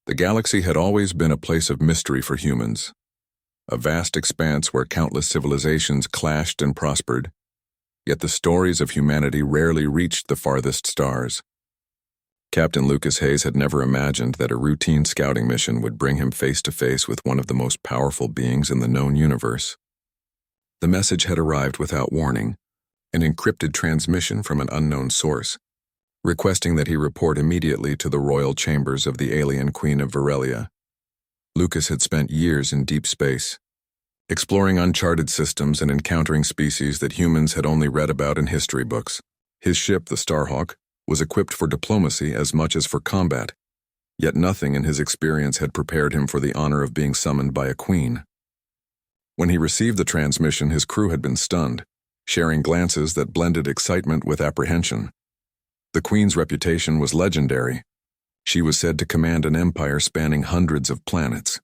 The galaxy had always been a place of mystery for humans, a vast expanse where countless civilizations clashed and prospered, yet the stories of humanity rarely reached the farthest stars. Captain Lucas Hayes had never imagined that a routine scouting mission would bring him face to face with one of the most powerful beings in the known universe. The message had arrived without warning, an encrypted transmission from an unknown source, requesting that he report immediately to the royal chambers of the alien Queen of Virelia. Lucas had spent years in deep space, exploring uncharted systems and encountering species that humans had only read about in history books. His ship, the Starhawk, was equipped for diplomacy as much as for combat, yet nothing in his experience had prepared him for the honor of being summoned by a queen. When he received the transmission, his crew had been stunned, sharing glances that blended excitement with apprehension. The queen's reputation was legendary. She was said to command an empire spanning hundreds of planets,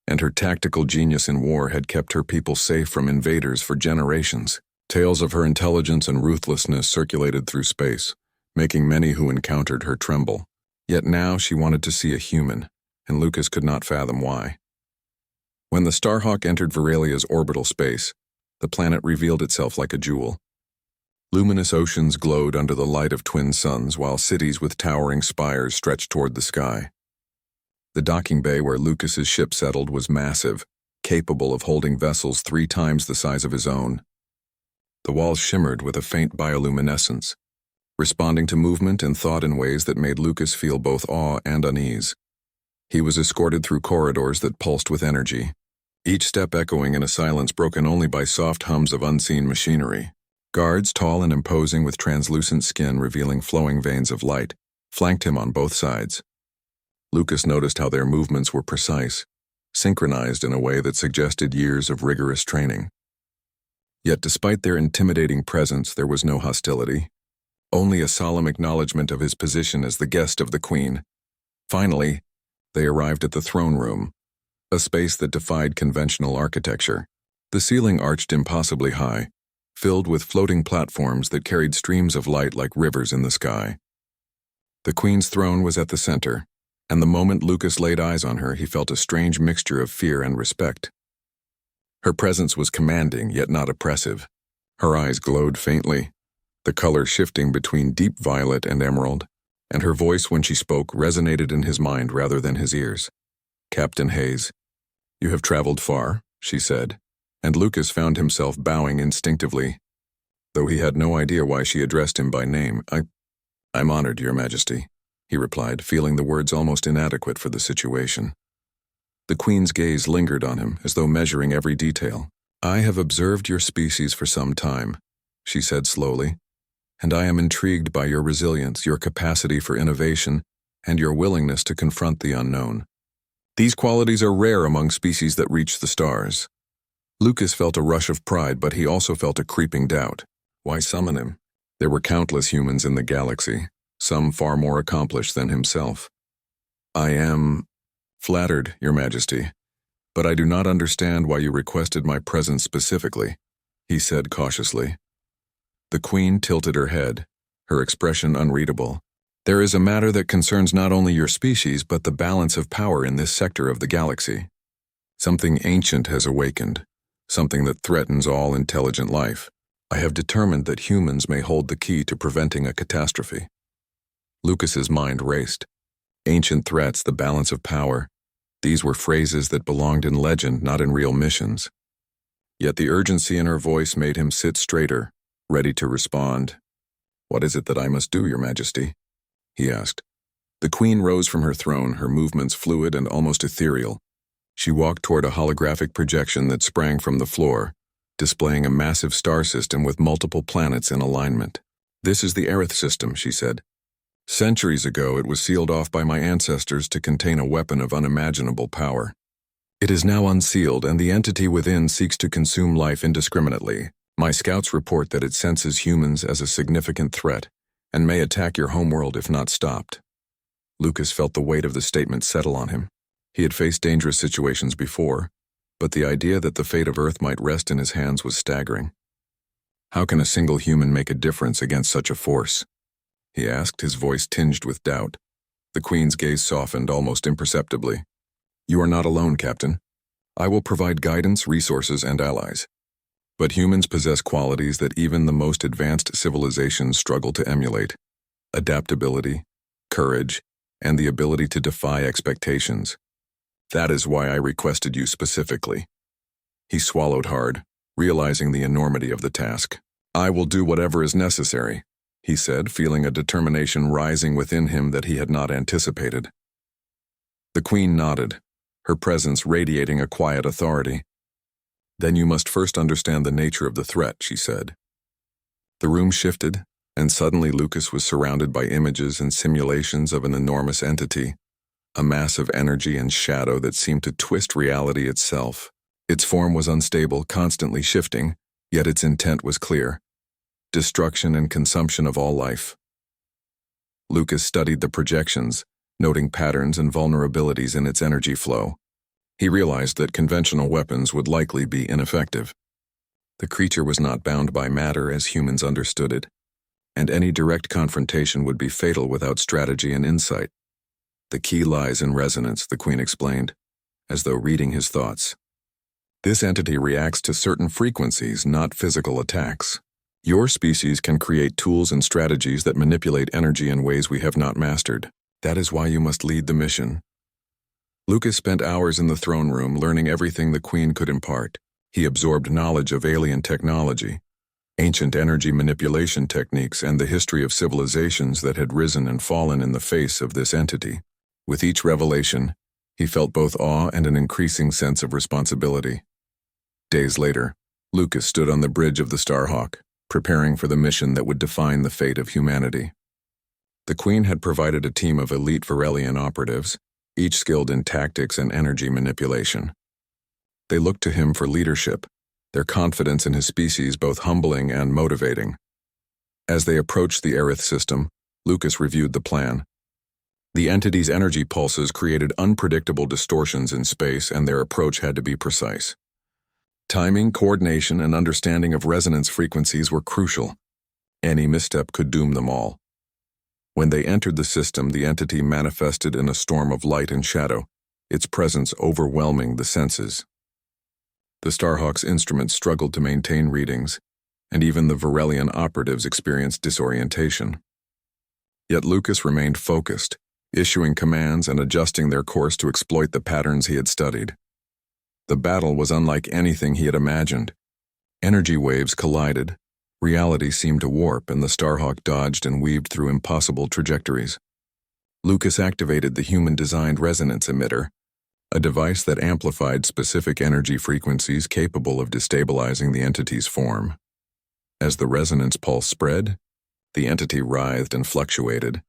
and her tactical genius in war had kept her people safe from invaders for generations. Tales of her intelligence and ruthlessness circulated through space, making many who encountered her tremble. Yet now she wanted to see a human, and Lucas could not fathom why. When the Starhawk entered Virelia's orbital space, the planet revealed itself like a jewel. Luminous oceans glowed under the light of twin suns, while cities with towering spires stretched toward the sky. The docking bay where Lucas's ship settled was massive, capable of holding vessels 3 times the size of his own. The walls shimmered with a faint bioluminescence, responding to movement and thought in ways that made Lucas feel both awe and unease. He was escorted through corridors that pulsed with energy, each step echoing in a silence broken only by soft hums of unseen machinery. Guards, tall and imposing with translucent skin revealing flowing veins of light, flanked him on both sides. Lucas noticed how their movements were precise, synchronized in a way that suggested years of rigorous training. Yet despite their intimidating presence, there was no hostility, only a solemn acknowledgement of his position as the guest of the Queen. Finally, they arrived at the throne room, a space that defied conventional architecture. The ceiling arched impossibly high, filled with floating platforms that carried streams of light like rivers in the sky. The Queen's throne was at the center, and the moment Lucas laid eyes on her, he felt a strange mixture of fear and respect. Her presence was commanding, yet not oppressive. Her eyes glowed faintly, the color shifting between deep violet and emerald, and her voice when she spoke resonated in his mind rather than his ears. "Captain Hayes, you have traveled far," she said, and Lucas found himself bowing instinctively, though he had no idea why she addressed him by name. I'm honored, Your Majesty," he replied, feeling the words almost inadequate for the situation. The Queen's gaze lingered on him, as though measuring every detail. "I have observed your species for some time," she said slowly, "and I am intrigued by your resilience, your capacity for innovation, and your willingness to confront the unknown. These qualities are rare among species that reach the stars." Lucas felt a rush of pride, but he also felt a creeping doubt. Why summon him? There were countless humans in the galaxy, some far more accomplished than himself. "I am flattered, Your Majesty, but I do not understand why you requested my presence specifically," he said cautiously. The Queen tilted her head, her expression unreadable. "There is a matter that concerns not only your species, but the balance of power in this sector of the galaxy. Something ancient has awakened, something that threatens all intelligent life. I have determined that humans may hold the key to preventing a catastrophe." Lucas's mind raced. Ancient threats, the balance of power. These were phrases that belonged in legend, not in real missions. Yet the urgency in her voice made him sit straighter, ready to respond. "What is it that I must do, Your Majesty?" he asked. The Queen rose from her throne, her movements fluid and almost ethereal. She walked toward a holographic projection that sprang from the floor, displaying a massive star system with multiple planets in alignment. "This is the Aerith system," she said. "Centuries ago, it was sealed off by my ancestors to contain a weapon of unimaginable power. It is now unsealed, and the entity within seeks to consume life indiscriminately. My scouts report that it senses humans as a significant threat, and may attack your homeworld if not stopped." Lucas felt the weight of the statement settle on him. He had faced dangerous situations before, but the idea that the fate of Earth might rest in his hands was staggering. "How can a single human make a difference against such a force?" he asked, his voice tinged with doubt. The Queen's gaze softened almost imperceptibly. "You are not alone, Captain. I will provide guidance, resources, and allies. But humans possess qualities that even the most advanced civilizations struggle to emulate: adaptability, courage, and the ability to defy expectations. That is why I requested you specifically." He swallowed hard, realizing the enormity of the task. "I will do whatever is necessary," he said, feeling a determination rising within him that he had not anticipated. The Queen nodded, her presence radiating a quiet authority. "Then you must first understand the nature of the threat," she said. The room shifted, and suddenly Lucas was surrounded by images and simulations of an enormous entity, a mass of energy and shadow that seemed to twist reality itself. Its form was unstable, constantly shifting, yet its intent was clear: destruction and consumption of all life. Lucas studied the projections, noting patterns and vulnerabilities in its energy flow. He realized that conventional weapons would likely be ineffective. The creature was not bound by matter as humans understood it, and any direct confrontation would be fatal without strategy and insight. "The key lies in resonance," the Queen explained, as though reading his thoughts. "This entity reacts to certain frequencies, not physical attacks. Your species can create tools and strategies that manipulate energy in ways we have not mastered. That is why you must lead the mission." Lucas spent hours in the throne room learning everything the Queen could impart. He absorbed knowledge of alien technology, ancient energy manipulation techniques, and the history of civilizations that had risen and fallen in the face of this entity. With each revelation, he felt both awe and an increasing sense of responsibility. Days later, Lucas stood on the bridge of the Starhawk, preparing for the mission that would define the fate of humanity. The Queen had provided a team of elite Varelian operatives, each skilled in tactics and energy manipulation. They looked to him for leadership, their confidence in his species both humbling and motivating. As they approached the Aerith system, Lucas reviewed the plan. The entity's energy pulses created unpredictable distortions in space, and their approach had to be precise. Timing, coordination, and understanding of resonance frequencies were crucial. Any misstep could doom them all. When they entered the system, the entity manifested in a storm of light and shadow, its presence overwhelming the senses. The Starhawk's instruments struggled to maintain readings, and even the Varelian operatives experienced disorientation. Yet Lucas remained focused, issuing commands and adjusting their course to exploit the patterns he had studied. The battle was unlike anything he had imagined. Energy waves collided, reality seemed to warp, and the Starhawk dodged and weaved through impossible trajectories. Lucas activated the human-designed resonance emitter, a device that amplified specific energy frequencies capable of destabilizing the entity's form. As the resonance pulse spread, the entity writhed and fluctuated,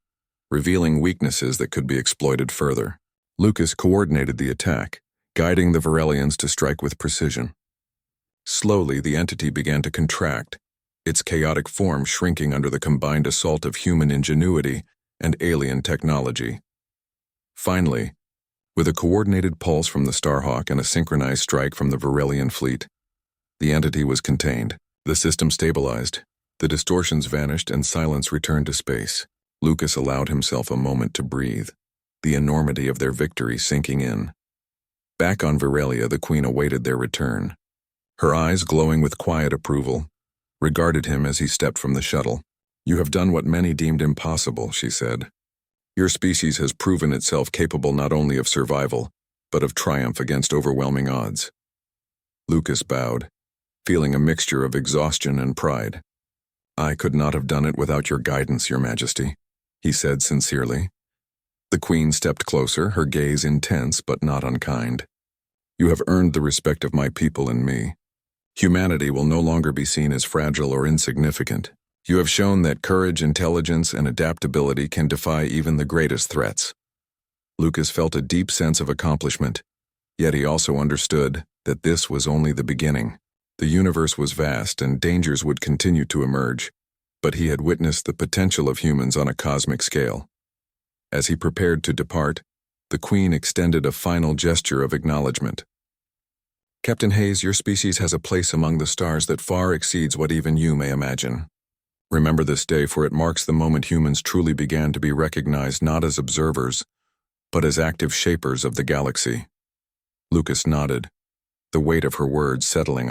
revealing weaknesses that could be exploited further. Lucas coordinated the attack, guiding the Varelians to strike with precision. Slowly, the entity began to contract, its chaotic form shrinking under the combined assault of human ingenuity and alien technology. Finally, with a coordinated pulse from the Starhawk and a synchronized strike from the Varelian fleet, the entity was contained. The system stabilized, the distortions vanished, and silence returned to space. Lucas allowed himself a moment to breathe, the enormity of their victory sinking in. Back on Varelia, the Queen awaited their return. Her eyes, glowing with quiet approval, regarded him as he stepped from the shuttle. "You have done what many deemed impossible," she said. "Your species has proven itself capable not only of survival, but of triumph against overwhelming odds." Lucas bowed, feeling a mixture of exhaustion and pride. "I could not have done it without your guidance, Your Majesty," he said sincerely. The Queen stepped closer, her gaze intense but not unkind. "You have earned the respect of my people and me. Humanity will no longer be seen as fragile or insignificant. You have shown that courage, intelligence, and adaptability can defy even the greatest threats." Lucas felt a deep sense of accomplishment, yet he also understood that this was only the beginning. The universe was vast and dangers would continue to emerge, but he had witnessed the potential of humans on a cosmic scale. As he prepared to depart, the Queen extended a final gesture of acknowledgement. "Captain Hayes, your species has a place among the stars that far exceeds what even you may imagine. Remember this day, for it marks the moment humans truly began to be recognized not as observers, but as active shapers of the galaxy. Lucas nodded, the weight of her words settling.